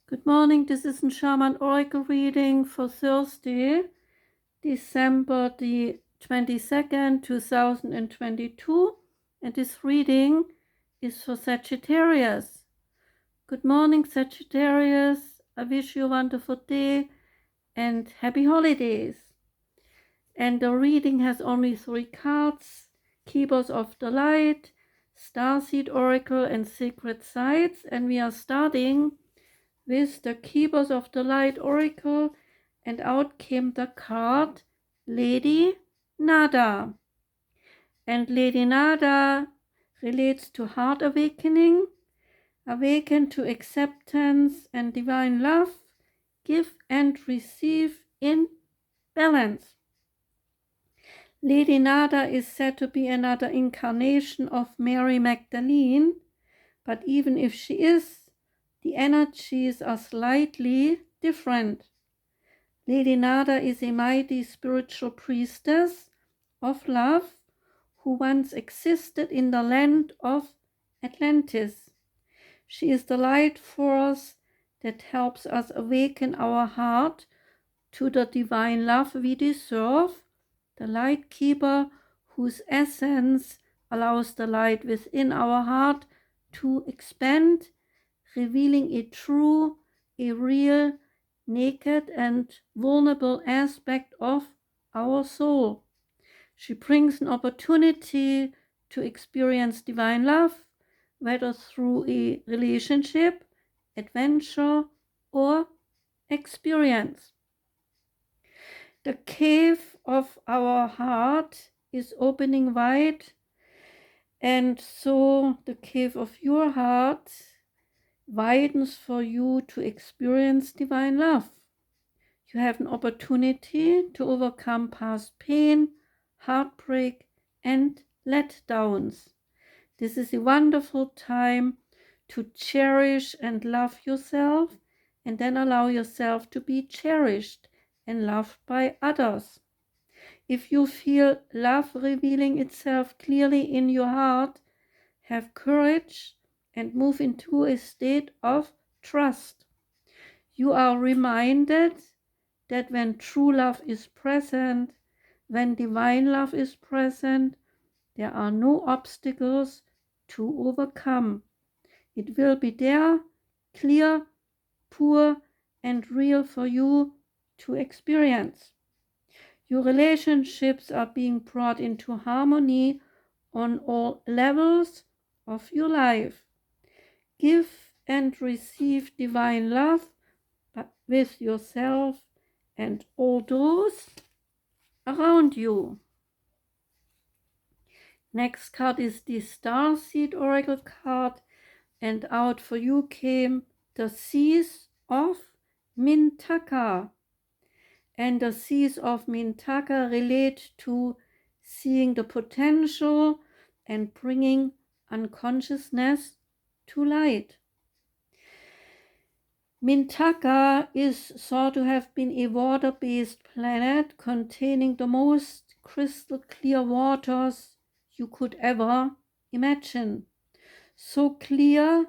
Good morning, this is a Shaman Oracle reading for Thursday, December the 22nd, 2022, and this reading is for Sagittarius. Good morning, Sagittarius. I wish you a wonderful day and happy holidays. And the reading has only 3 cards: Keepers of the Light, Starseed Oracle, and Sacred Sites, and we are starting with the Keepers of the Light Oracle, and out came the card Lady Nada. And Lady Nada relates to heart awakening, awaken to acceptance and divine love, give and receive in balance. Lady Nada is said to be another incarnation of Mary Magdalene, but even if she is, the energies are slightly different. Lady Nada is a mighty spiritual priestess of love who once existed in the land of Atlantis. She is the light force that helps us awaken our heart to the divine love we deserve, the light keeper whose essence allows the light within our heart to expand, revealing a true, a real, naked and vulnerable aspect of our soul. She brings an opportunity to experience divine love, whether through a relationship, adventure, or experience. The cave of our heart is opening wide, and so the cave of your heart widens for you to experience divine love. You have an opportunity to overcome past pain, heartbreak, and letdowns. This is a wonderful time to cherish and love yourself, and then allow yourself to be cherished and loved by others. If you feel love revealing itself clearly in your heart, have courage and move into a state of trust. You are reminded that when true love is present, when divine love is present, there are no obstacles to overcome. It will be there, clear, pure, and real for you to experience. Your relationships are being brought into harmony on all levels of your life. Give and receive divine love with yourself and all those around you. Next card is the Starseed Oracle card, and out for you came the Seas of Mintaka. And the Seas of Mintaka relate to seeing the potential and bringing unconsciousness to light. Mintaka is thought to have been a water-based planet containing the most crystal clear waters you could ever imagine. So clear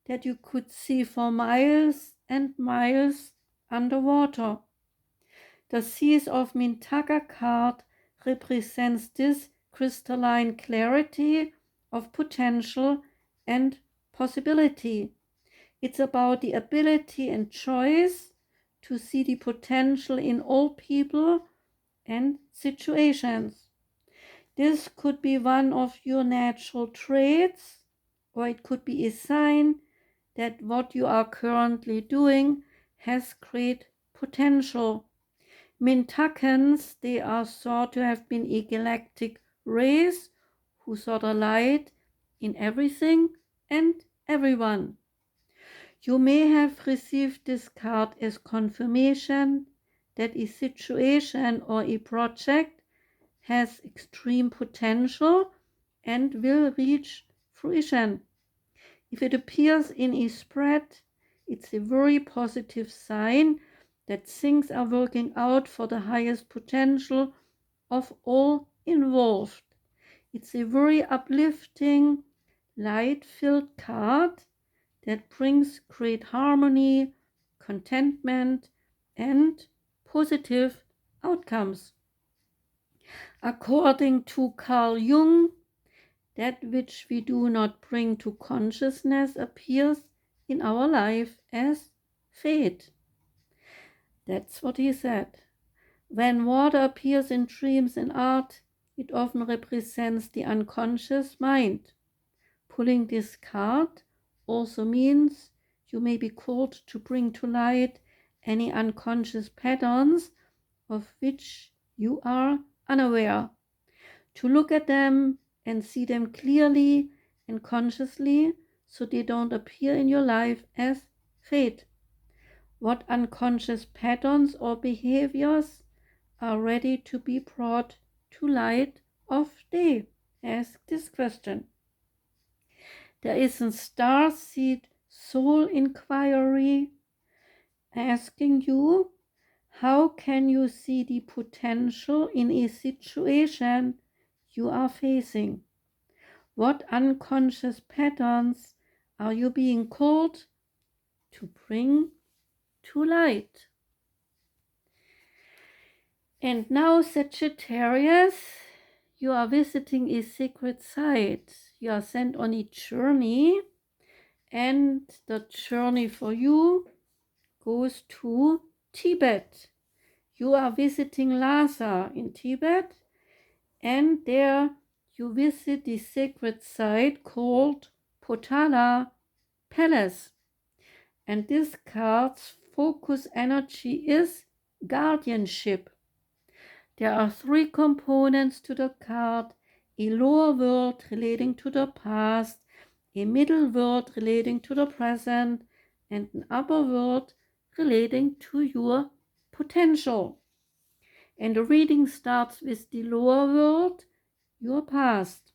that you could see for miles and miles underwater. The Seas of Mintaka card represents this crystalline clarity of potential and possibility. It's about the ability and choice to see the potential in all people and situations. This could be one of your natural traits, or it could be a sign that what you are currently doing has great potential. Mintakans, they are thought to have been a galactic race who saw the light in everything and everyone. You may have received this card as confirmation that a situation or a project has extreme potential and will reach fruition. If it appears in a spread, it's a very positive sign that things are working out for the highest potential of all involved. It's a very uplifting, light-filled card that brings great harmony, contentment, and positive outcomes. According to Carl Jung, that which we do not bring to consciousness appears in our life as fate. That's what he said. When water appears in dreams and art, it often represents the unconscious mind. Pulling this card also means you may be called to bring to light any unconscious patterns of which you are unaware, to look at them and see them clearly and consciously so they don't appear in your life as fate. What unconscious patterns or behaviors are ready to be brought to light of day? Ask this question. There is a Starseed soul inquiry asking you, how can you see the potential in a situation you are facing? What unconscious patterns are you being called to bring to light? And now, Sagittarius, you are visiting a sacred site. You are sent on a journey, and the journey for you goes to Tibet. You are visiting Lhasa in Tibet, and there you visit the sacred site called Potala Palace. And this card's focus energy is guardianship. There are three components to the card: a lower world relating to the past, a middle world relating to the present, and an upper world relating to your potential. And the reading starts with the lower world, your past.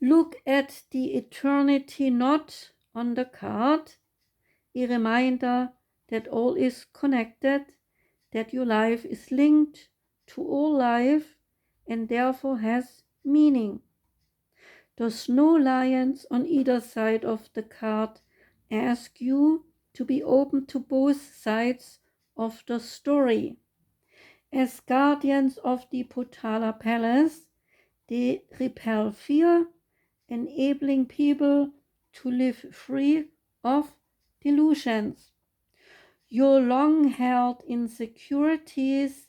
Look at the eternity knot on the card, a reminder that all is connected, that your life is linked to all life and therefore has meaning. The snow lions on either side of the card ask you to be open to both sides of the story. As guardians of the Potala Palace, they repel fear, enabling people to live free of delusions. Your long-held insecurities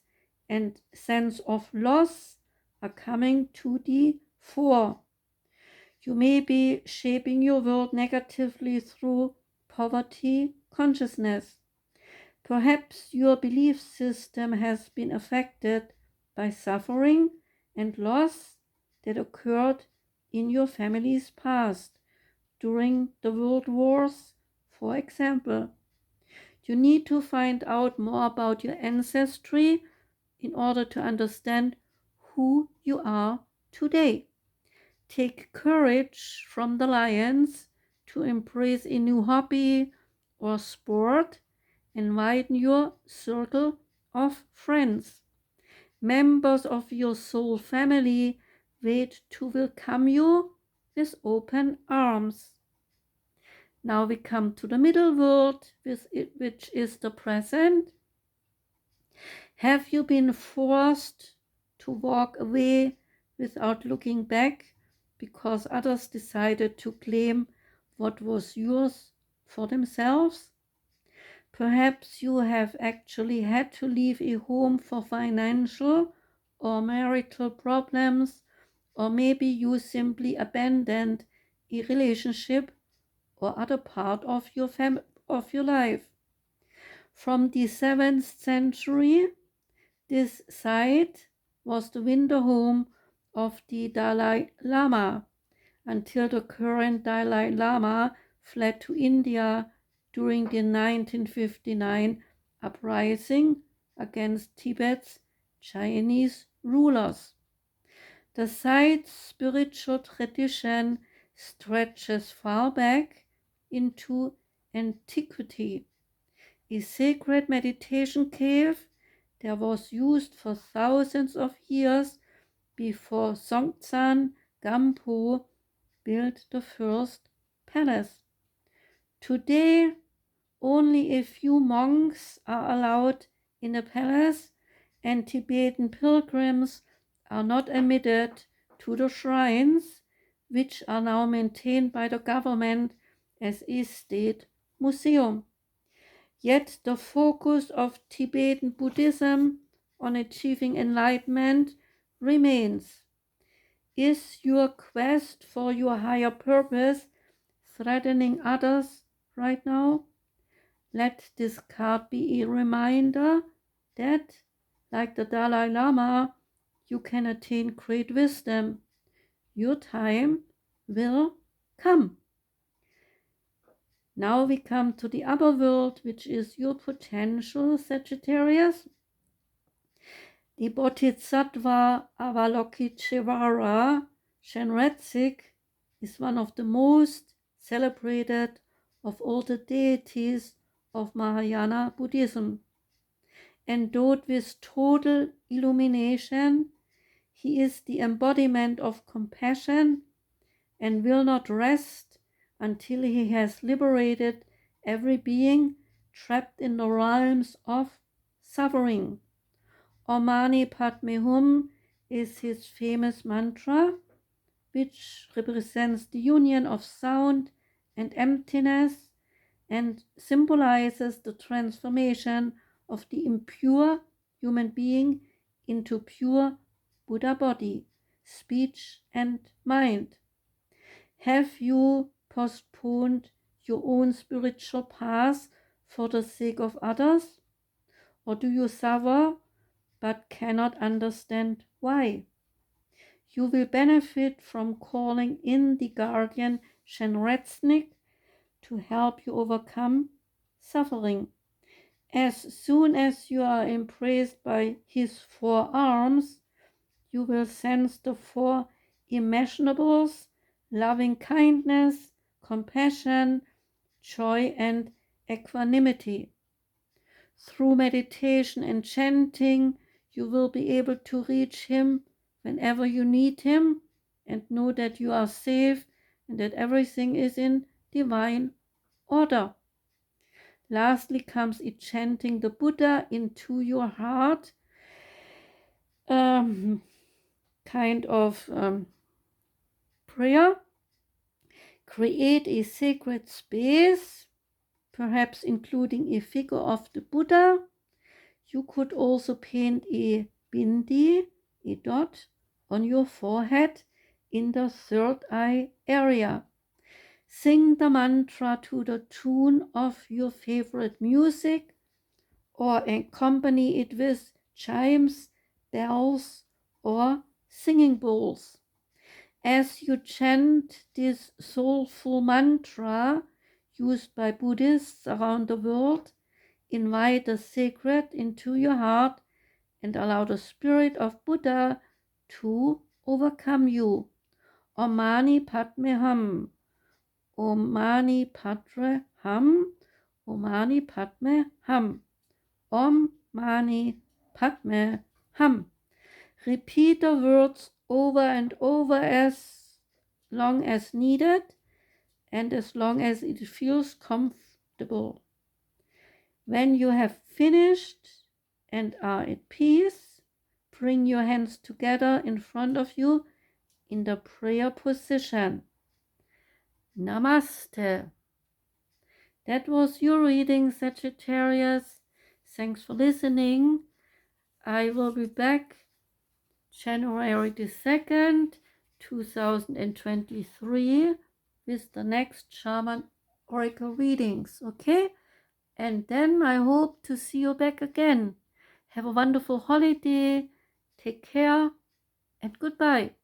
and sense of loss are coming to the fore. You may be shaping your world negatively through poverty consciousness. Perhaps your belief system has been affected by suffering and loss that occurred in your family's past during the world wars, for example. You need to find out more about your ancestry in order to understand who you are today. Take courage from the lions to embrace a new hobby or sport and widen your circle of friends. Members of your soul family wait to welcome you with open arms. Now we come to the middle world, which is the present. Have you been forced to walk away without looking back because others decided to claim what was yours for themselves? Perhaps you have actually had to leave a home for financial or marital problems, or maybe you simply abandoned a relationship or other part of your life. From the 7th century, this site was the winter home of the Dalai Lama until the current Dalai Lama fled to India during the 1959 uprising against Tibet's Chinese rulers. The site's spiritual tradition stretches far back into antiquity. A sacred meditation cave that was used for thousands of years before Songtsan Gampo built the first palace. Today, Only a few monks are allowed in the palace, and Tibetan pilgrims are not admitted to the shrines, which are now maintained by the government as a state museum. Yet the focus of Tibetan Buddhism on achieving enlightenment remains. Is your quest for your higher purpose threatening others right now? Let this card be a reminder that, like the Dalai Lama, you can attain great wisdom. Your time will come. Now we come to the other world, which is your potential, Sagittarius. The Bodhisattva Avalokiteshvara Shenretsik is one of the most celebrated of all the deities of Mahayana Buddhism. Endowed with total illumination, he is the embodiment of compassion and will not rest until he has liberated every being trapped in the realms of suffering. Om Mani Padme Hum is his famous mantra, which represents the union of sound and emptiness and symbolizes the transformation of the impure human being into pure Buddha body, speech, and mind. Have you postponed your own spiritual path for the sake of others? Or do you suffer but cannot understand why? You will benefit from calling in the guardian Shenretsnik to help you overcome suffering. As soon as you are embraced by his four arms, you will sense the four immeasurables: loving kindness, compassion, joy, and equanimity. Through meditation and chanting, you will be able to reach him whenever you need him and know that you are safe and that everything is in divine order. Lastly comes chanting the Buddha into your heart, kind of prayer. Create a sacred space, perhaps including a figure of the Buddha. You could also paint a bindi, a dot, on your forehead in the third eye area. Sing the mantra to the tune of your favorite music or accompany it with chimes, bells, or singing bowls. As you chant this soulful mantra used by Buddhists around the world, invite the sacred into your heart and allow the spirit of Buddha to overcome you. Om Mani Padme Hum. Om Mani Padme Hum. Om Mani Padme Hum. Om Mani Padme Hum. Repeat the words over and over as long as needed and as long as it feels comfortable. When you have finished and are at peace, bring your hands together in front of you in the prayer position. Namaste. That was your reading, Sagittarius. Thanks for listening. I will be back January the 2nd, 2023 with the next Shaman Oracle readings, okay? And then I hope to see you back again. Have a wonderful holiday. Take care and goodbye.